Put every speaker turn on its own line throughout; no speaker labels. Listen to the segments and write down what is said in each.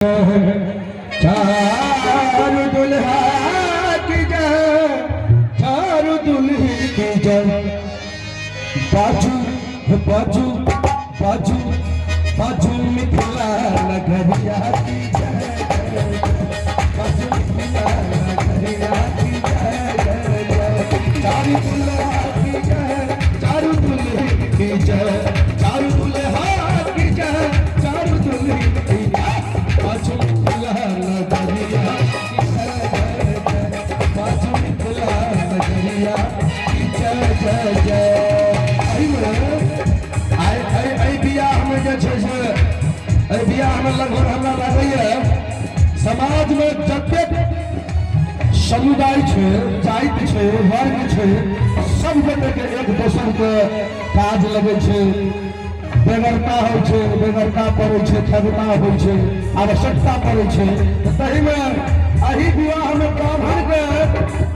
चारू दुल्हा की जय, चारू दुल्ही की जय। बाजू बाजू बाजू बाजू मिथिला नगरिया की जय, बाजू मिथिला नगरिया की जय। चारू दुल्हा की जय, चारू दुल्ही की जय, चारू दुल्हा की जय, चारू दुल्ही की जय। बाजू मिथिला नगरिया की जय, बाजू मिथिला नगरिया की जय जय जय। लगभग हमरा लगे समाज में जतेक समुदाय है, जाति है, वर्ग है, सब गोटे के एक दोसर के काज लगे छै, बेगरता हो छै, बेगरता पड़े छै, खगता हो छै, आवश्यकता पड़े छै। तही में एही विवाह में ब्राह्मण के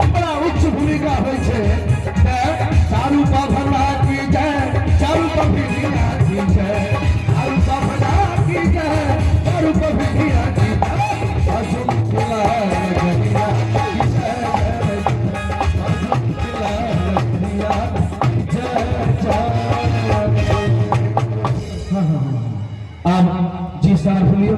बड़ा उच्च भूमिका हो छै। चारू पाभला की जय, चारू पभिया की जय, चारू पाभला की जय, चारू पभिया की जय। बाजू मिथिला नगरिया की जय, बाजू मिथिला नगरिया की जय जय। अब जी सर बोलिए।